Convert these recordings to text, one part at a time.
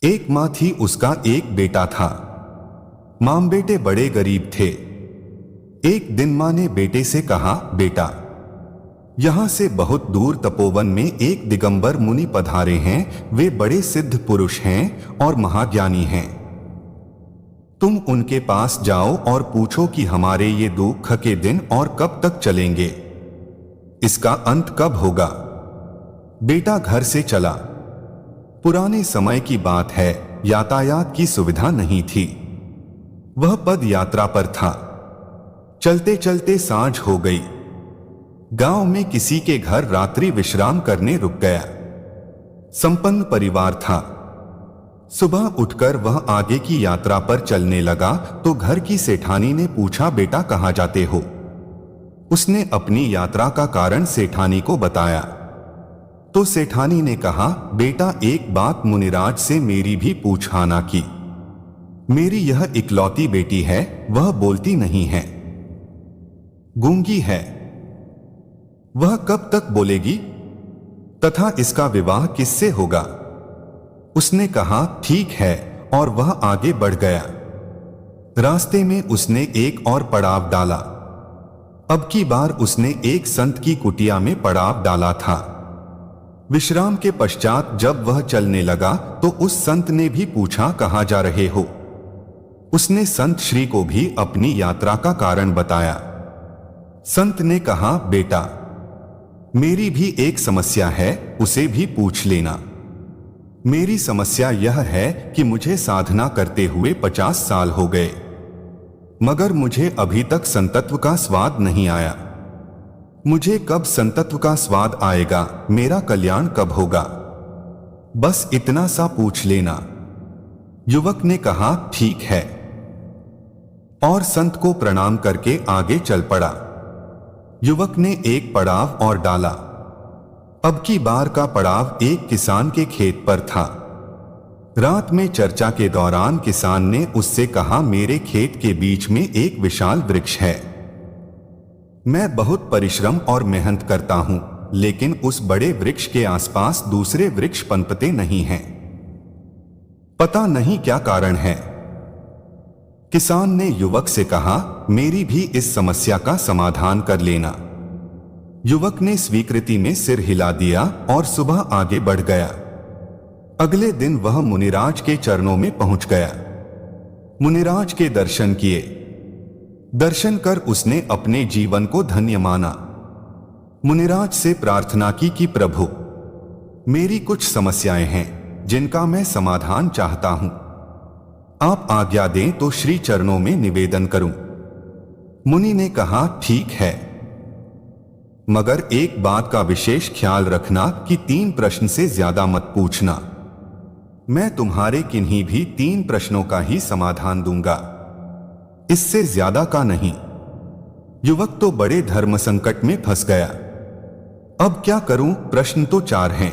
एक माँ थी, उसका एक बेटा था। माँ बेटे बड़े गरीब थे। एक दिन माँ ने बेटे से कहा, बेटा, यहां से बहुत दूर तपोवन में एक दिगंबर मुनि पधारे हैं। वे बड़े सिद्ध पुरुष हैं और महाज्ञानी हैं। तुम उनके पास जाओ और पूछो कि हमारे ये दुख के दिन और कब तक चलेंगे, इसका अंत कब होगा। बेटा घर से चला। पुराने समय की बात है, यातायात की सुविधा नहीं थी। वह पद यात्रा पर था। चलते चलते सांझ हो गई। गांव में किसी के घर रात्रि विश्राम करने रुक गया। संपन्न परिवार था। सुबह उठकर वह आगे की यात्रा पर चलने लगा तो घर की सेठानी ने पूछा, बेटा कहाँ जाते हो। उसने अपनी यात्रा का कारण सेठानी को बताया तो सेठानी ने कहा, बेटा, एक बात मुनिराज से मेरी भी पूछाना की। मेरी यह इकलौती बेटी है, वह बोलती नहीं है, गूंगी है। वह कब तक बोलेगी तथा इसका विवाह किससे होगा। उसने कहा, ठीक है, और वह आगे बढ़ गया। रास्ते में उसने एक और पड़ाव डाला। अब की बार उसने एक संत की कुटिया में पड़ाव डाला था। विश्राम के पश्चात जब वह चलने लगा तो उस संत ने भी पूछा, कहाँ जा रहे हो। उसने संत श्री को भी अपनी यात्रा का कारण बताया। संत ने कहा, बेटा, मेरी भी एक समस्या है, उसे भी पूछ लेना। मेरी समस्या यह है कि मुझे साधना करते हुए 50 साल हो गए, मगर मुझे अभी तक संतत्व का स्वाद नहीं आया। मुझे कब संतत्व का स्वाद आएगा, मेरा कल्याण कब होगा, बस इतना सा पूछ लेना। युवक ने कहा, ठीक है, और संत को प्रणाम करके आगे चल पड़ा। युवक ने एक पड़ाव और डाला। अब की बार का पड़ाव एक किसान के खेत पर था। रात में चर्चा के दौरान किसान ने उससे कहा, मेरे खेत के बीच में एक विशाल वृक्ष है। मैं बहुत परिश्रम और मेहनत करता हूं, लेकिन उस बड़े वृक्ष के आसपास दूसरे वृक्ष पनपते नहीं हैं। पता नहीं क्या कारण है। किसान ने युवक से कहा, मेरी भी इस समस्या का समाधान कर लेना। युवक ने स्वीकृति में सिर हिला दिया और सुबह आगे बढ़ गया। अगले दिन वह मुनिराज के चरणों में पहुंच गया। मुनिराज के दर्शन किए। दर्शन कर उसने अपने जीवन को धन्य माना। मुनिराज से प्रार्थना की कि प्रभु, मेरी कुछ समस्याएं हैं जिनका मैं समाधान चाहता हूं। आप आज्ञा दें तो श्री चरणों में निवेदन करूं। मुनि ने कहा, ठीक है, मगर एक बात का विशेष ख्याल रखना कि 3 प्रश्न से ज्यादा मत पूछना। मैं तुम्हारे किन्हीं भी 3 प्रश्नों का ही समाधान दूंगा, इससे ज्यादा का नहीं। युवक तो बड़े धर्म संकट में फंस गया। अब क्या करूं, प्रश्न तो 4 हैं,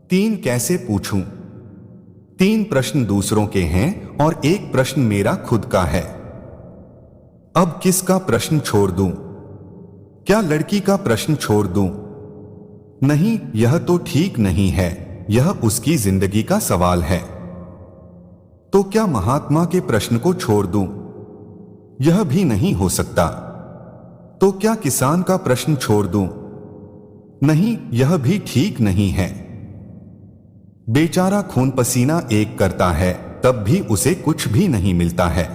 3 कैसे पूछूं। 3 प्रश्न दूसरों के हैं और एक प्रश्न मेरा खुद का है। अब किसका प्रश्न छोड़ दूं? क्या लड़की का प्रश्न छोड़ दूं? नहीं, यह तो ठीक नहीं है, यह उसकी जिंदगी का सवाल है। तो क्या महात्मा के प्रश्न को छोड़ दूं? यह भी नहीं हो सकता। तो क्या किसान का प्रश्न छोड़ दूं? नहीं, यह भी ठीक नहीं है। बेचारा खून पसीना एक करता है, तब भी उसे कुछ भी नहीं मिलता है।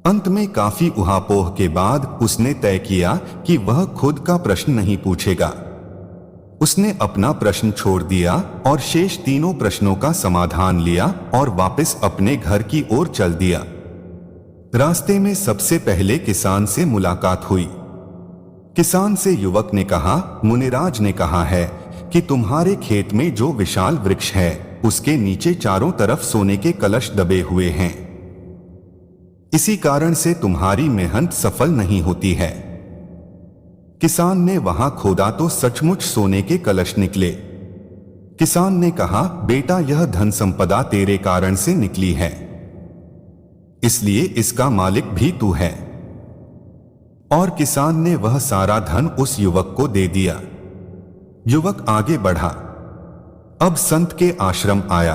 अंत में काफी उहापोह के बाद उसने तय किया कि वह खुद का प्रश्न नहीं पूछेगा। उसने अपना प्रश्न छोड़ दिया और शेष 3 प्रश्नों का समाधान लिया और वापस अपने घर की ओर चल दिया। रास्ते में सबसे पहले किसान से मुलाकात हुई। किसान से युवक ने कहा, मुनिराज ने कहा है कि तुम्हारे खेत में जो विशाल वृक्ष है उसके नीचे चारों तरफ सोने के कलश दबे हुए हैं। इसी कारण से तुम्हारी मेहनत सफल नहीं होती है। किसान ने वहां खोदा तो सचमुच सोने के कलश निकले। किसान ने कहा, बेटा, यह धन संपदा तेरे कारण से निकली है, इसलिए इसका मालिक भी तू है। और किसान ने वह सारा धन उस युवक को दे दिया। युवक आगे बढ़ा। अब संत के आश्रम आया।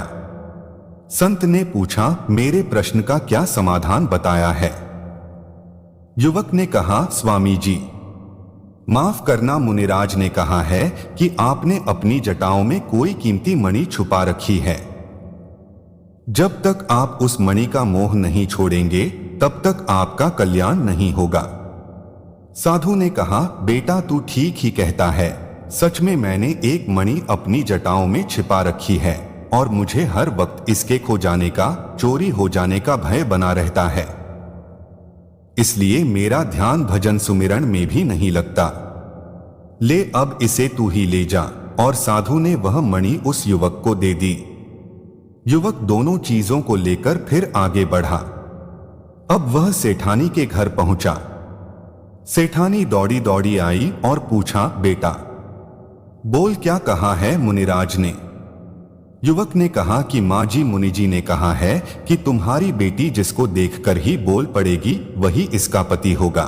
संत ने पूछा, मेरे प्रश्न का क्या समाधान बताया है? युवक ने कहा, स्वामी जी, माफ करना, मुनिराज ने कहा है कि आपने अपनी जटाओं में कोई कीमती मणि छुपा रखी है। जब तक आप उस मणि का मोह नहीं छोड़ेंगे तब तक आपका कल्याण नहीं होगा। साधु ने कहा, बेटा तू ठीक ही कहता है, सच में मैंने एक मणि अपनी जटाओं में छिपा रखी है और मुझे हर वक्त इसके खो जाने का, चोरी हो जाने का भय बना रहता है। इसलिए मेरा ध्यान भजन सुमिरन में भी नहीं लगता। ले अब इसे तू ही ले जा। और साधु ने वह मणि उस युवक को दे दी। युवक दोनों चीजों को लेकर फिर आगे बढ़ा। अब वह सेठानी के घर पहुंचा। सेठानी दौड़ी दौड़ी आई और पूछा, बेटा बोल, क्या कहा है मुनिराज ने? युवक ने कहा कि माँ जी, मुनि जी ने कहा है कि तुम्हारी बेटी जिसको देखकर ही बोल पड़ेगी वही इसका पति होगा।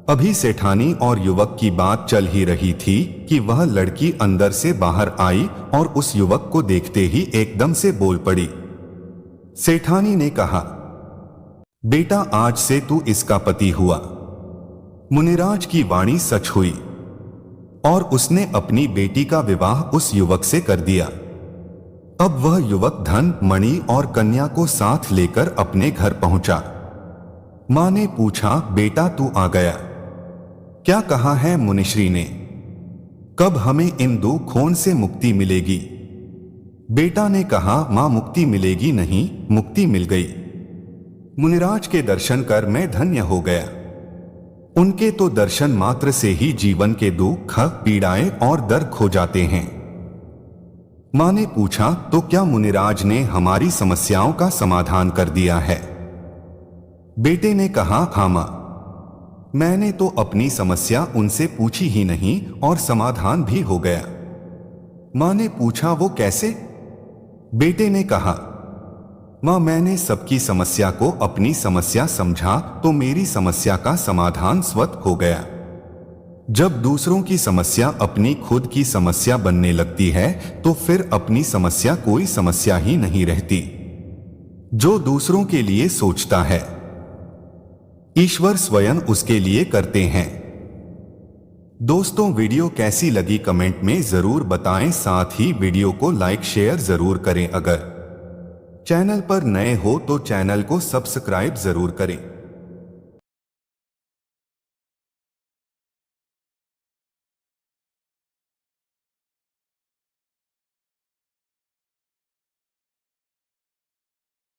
अभी सेठानी और युवक की बात चल ही रही थी कि वह लड़की अंदर से बाहर आई और उस युवक को देखते ही एकदम से बोल पड़ी। सेठानी ने कहा, बेटा आज से तू इसका पति हुआ। मुनिराज की वाणी सच हुई और उसने अपनी बेटी का विवाह उस युवक से कर दिया। अब वह युवक धन, मणि और कन्या को साथ लेकर अपने घर पहुंचा। मां ने पूछा, बेटा तू आ गया, क्या कहा है मुनिश्री ने? कब हमें इन दो खून से मुक्ति मिलेगी? बेटा ने कहा, मां मुक्ति मिलेगी नहीं, मुक्ति मिल गई। मुनिराज के दर्शन कर मैं धन्य हो गया। उनके तो दर्शन मात्र से ही जीवन के दुख, पीड़ाएं और दर्द खो जाते हैं। मां ने पूछा, तो क्या मुनिराज ने हमारी समस्याओं का समाधान कर दिया है? बेटे ने कहा, हाँ मां, मैंने तो अपनी समस्या उनसे पूछी ही नहीं और समाधान भी हो गया। मां ने पूछा, वो कैसे? बेटे ने कहा, मां मैंने सबकी समस्या को अपनी समस्या समझा तो मेरी समस्या का समाधान स्वतः हो गया। जब दूसरों की समस्या अपनी खुद की समस्या बनने लगती है तो फिर अपनी समस्या कोई समस्या ही नहीं रहती। जो दूसरों के लिए सोचता है ईश्वर स्वयं उसके लिए करते हैं। दोस्तों, वीडियो कैसी लगी कमेंट में जरूर बताएं। साथ ही वीडियो को लाइक शेयर जरूर करें। अगर चैनल पर नए हो तो चैनल को सब्सक्राइब जरूर करें।